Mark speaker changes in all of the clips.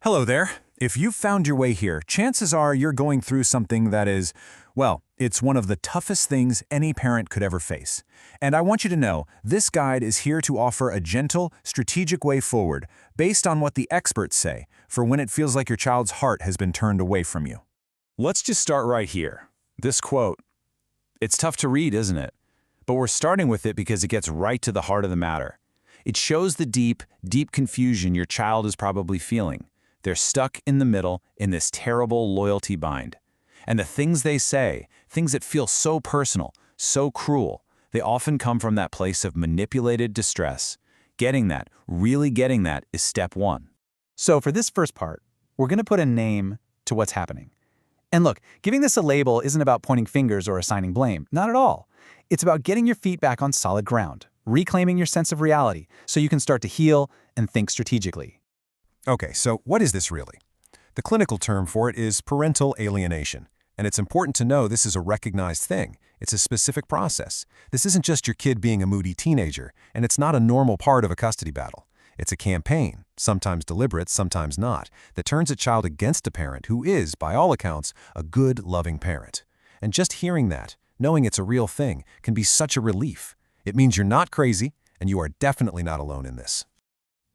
Speaker 1: Hello there. If you've found your way here, chances are you're going through something that is, well, it's one of the toughest things any parent could ever face. And I want you to know, this guide is here to offer a gentle, strategic way forward, based on what the experts say, for when it feels like your child's heart has been turned away from you. Let's just start right here. This quote. It's tough to read, isn't it? But we're starting with it because it gets right to the heart of the matter. It shows the deep, deep confusion your child is probably feeling. They're stuck in the middle in this terrible loyalty bind. And the things they say, things that feel so personal, so cruel, they often come from that place of manipulated distress. Getting that, really getting that, is step one.
Speaker 2: So for this first part, we're going to put a name to what's happening. And look, giving this a label isn't about pointing fingers or assigning blame. Not at all. It's about getting your feet back on solid ground, reclaiming your sense of reality so you can start to heal and think strategically.
Speaker 3: Okay, so what is this really? The clinical term for it is parental alienation. And it's important to know this is a recognized thing. It's a specific process. This isn't just your kid being a moody teenager, and it's not a normal part of a custody battle. It's a campaign, sometimes deliberate, sometimes not, that turns a child against a parent who is, by all accounts, a good, loving parent. And just hearing that, knowing it's a real thing, can be such a relief. It means you're not crazy, and you are definitely not alone in this.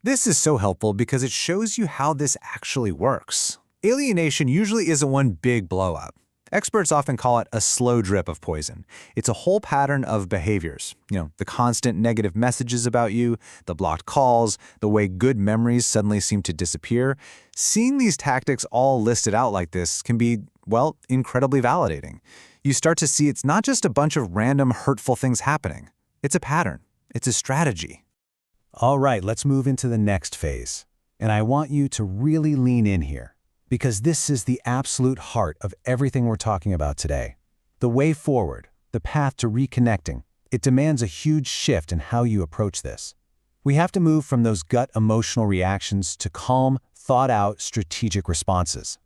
Speaker 4: This is so helpful because it shows you how this actually works. Alienation usually isn't one big blow-up. Experts often call it a slow drip of poison. It's a whole pattern of behaviors. The constant negative messages about you, the blocked calls, the way good memories suddenly seem to disappear. Seeing these tactics all listed out like this can be, well, incredibly validating. You start to see it's not just a bunch of random hurtful things happening. It's a pattern. It's a strategy.
Speaker 1: All right, let's move into the next phase. And I want you to really lean in here, because this is the absolute heart of everything we're talking about today. The way forward, the path to reconnecting, it demands a huge shift in how you approach this. We have to move from those gut emotional reactions to calm, thought-out, strategic responses.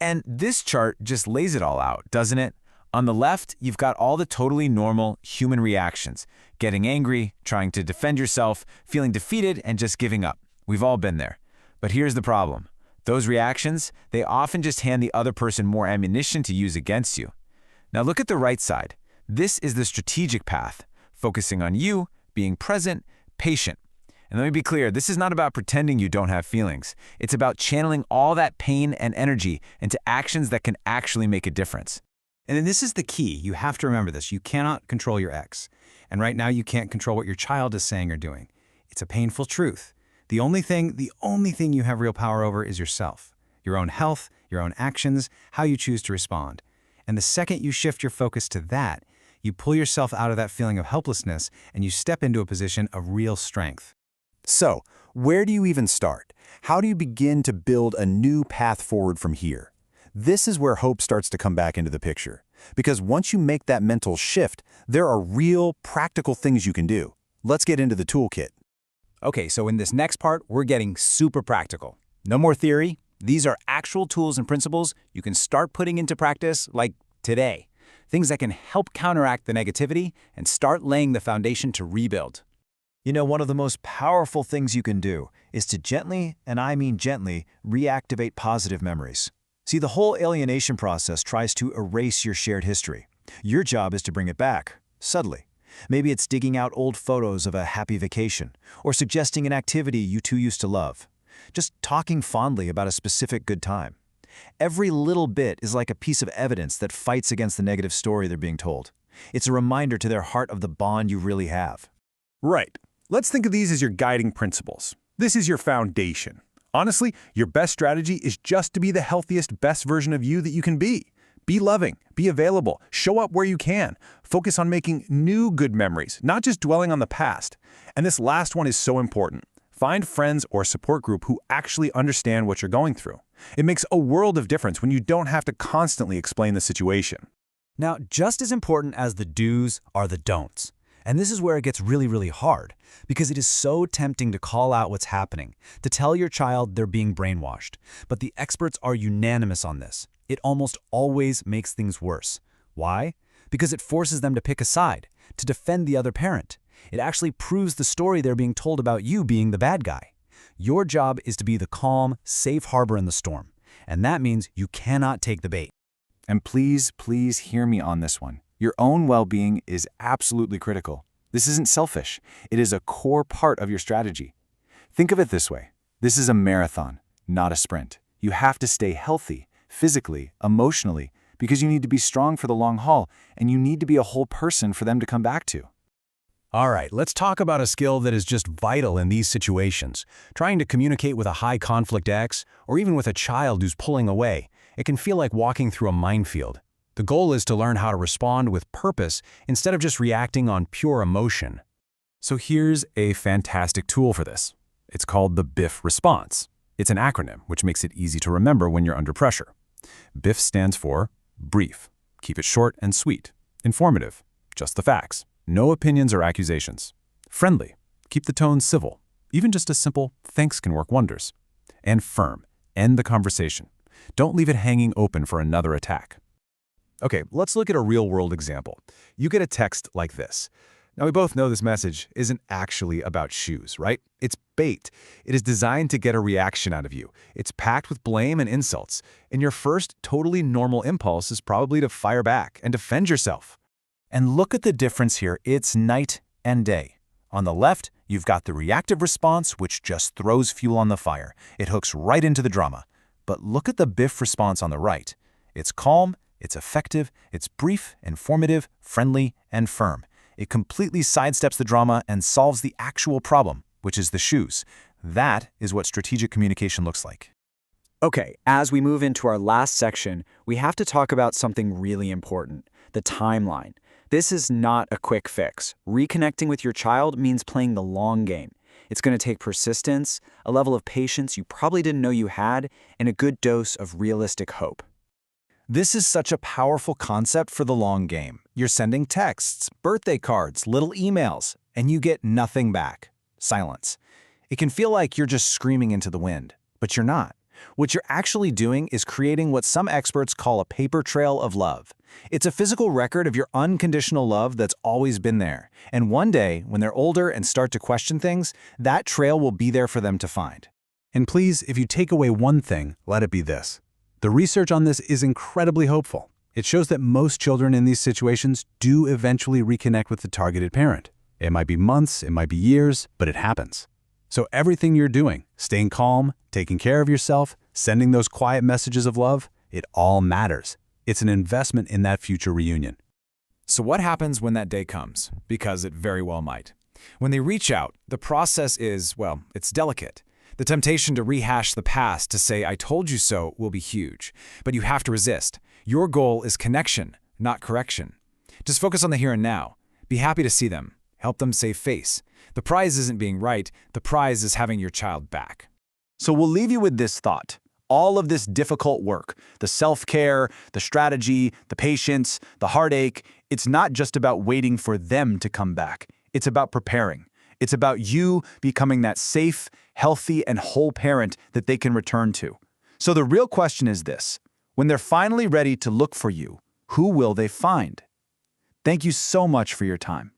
Speaker 1: And this chart just lays it all out, doesn't it? On the left, you've got all the totally normal human reactions. Getting angry, trying to defend yourself, feeling defeated, and just giving up. We've all been there. But here's the problem. Those reactions, they often just hand the other person more ammunition to use against you. Now look at the right side. This is the strategic path, focusing on you, being present, patient. And let me be clear, this is not about pretending you don't have feelings. It's about channeling all that pain and energy into actions that can actually make a difference.
Speaker 4: And then this is the key. You have to remember this. You cannot control your ex. And right now you can't control what your child is saying or doing. It's a painful truth. The only thing you have real power over is yourself, your own health, your own actions, how you choose to respond. And the second you shift your focus to that, you pull yourself out of that feeling of helplessness and you step into a position of real strength.
Speaker 3: So, where do you even start? How do you begin to build a new path forward from here? This is where hope starts to come back into the picture. Because once you make that mental shift, there are real, practical things you can do. Let's get into the toolkit.
Speaker 2: Okay, so in this next part, we're getting super practical. No more theory. These are actual tools and principles you can start putting into practice, like today. Things that can help counteract the negativity and start laying the foundation to rebuild.
Speaker 1: One of the most powerful things you can do is to gently, and I mean gently, reactivate positive memories. See, the whole alienation process tries to erase your shared history. Your job is to bring it back, subtly. Maybe it's digging out old photos of a happy vacation, or suggesting an activity you two used to love. Just talking fondly about a specific good time. Every little bit is like a piece of evidence that fights against the negative story they're being told. It's a reminder to their heart of the bond you really have.
Speaker 3: Right. Let's think of these as your guiding principles. This is your foundation. Honestly, your best strategy is just to be the healthiest, best version of you that you can be. Be loving, be available, show up where you can. Focus on making new good memories, not just dwelling on the past. And this last one is so important. Find friends or support group who actually understand what you're going through. It makes a world of difference when you don't have to constantly explain the situation.
Speaker 1: Now, just as important as the do's are the don'ts. And this is where it gets really, really hard, because it is so tempting to call out what's happening, to tell your child they're being brainwashed. But the experts are unanimous on this. It almost always makes things worse. Why? Because it forces them to pick a side, to defend the other parent. It actually proves the story they're being told about you being the bad guy.
Speaker 2: Your job is to be the calm, safe harbor in the storm. And that means you cannot take the bait.
Speaker 5: And please, please hear me on this one. Your own well-being is absolutely critical. This isn't selfish. It is a core part of your strategy. Think of it this way. This is a marathon, not a sprint. You have to stay healthy, physically, emotionally, because you need to be strong for the long haul, and you need to be a whole person for them to come back to.
Speaker 1: All right, let's talk about a skill that is just vital in these situations. Trying to communicate with a high-conflict ex, or even with a child who's pulling away, it can feel like walking through a minefield. The goal is to learn how to respond with purpose instead of just reacting on pure emotion.
Speaker 3: So here's a fantastic tool for this. It's called the BIF response. It's an acronym, which makes it easy to remember when you're under pressure. BIF stands for brief. Keep it short and sweet. Informative. Just the facts. No opinions or accusations. Friendly. Keep the tone civil. Even just a simple thanks can work wonders. And firm. End the conversation. Don't leave it hanging open for another attack. Okay, let's look at a real-world example. You get a text like this. Now, we both know this message isn't actually about shoes, right? It's bait. It is designed to get a reaction out of you. It's packed with blame and insults. And your first totally normal impulse is probably to fire back and defend yourself. And look at the difference here. It's night and day. On the left, you've got the reactive response, which just throws fuel on the fire. It hooks right into the drama. But look at the BIF response on the right. It's calm, it's effective, it's brief, informative, friendly, and firm. It completely sidesteps the drama and solves the actual problem, which is the shoes. That is what strategic communication looks like.
Speaker 2: Okay, as we move into our last section, we have to talk about something really important, the timeline. This is not a quick fix. Reconnecting with your child means playing the long game. It's going to take persistence, a level of patience you probably didn't know you had, and a good dose of realistic hope.
Speaker 1: This is such a powerful concept for the long game. You're sending texts, birthday cards, little emails, and you get nothing back. Silence. It can feel like you're just screaming into the wind, but you're not. What you're actually doing is creating what some experts call a paper trail of love. It's a physical record of your unconditional love that's always been there. And one day, when they're older and start to question things, that trail will be there for them to find. And please, if you take away one thing, let it be this. The research on this is incredibly hopeful. It shows that most children in these situations do eventually reconnect with the targeted parent. It might be months, it might be years, but it happens. So everything you're doing, staying calm, taking care of yourself, sending those quiet messages of love, it all matters. It's an investment in that future reunion.
Speaker 5: So what happens when that day comes? Because it very well might. When they reach out, the process is, well, it's delicate. The temptation to rehash the past, to say, I told you so, will be huge. But you have to resist. Your goal is connection, not correction. Just focus on the here and now. Be happy to see them. Help them save face. The prize isn't being right. The prize is having your child back.
Speaker 1: So we'll leave you with this thought. All of this difficult work, the self-care, the strategy, the patience, the heartache, it's not just about waiting for them to come back. It's about preparing. It's about you becoming that safe, healthy, and whole parent that they can return to. So the real question is this: when they're finally ready to look for you, who will they find? Thank you so much for your time.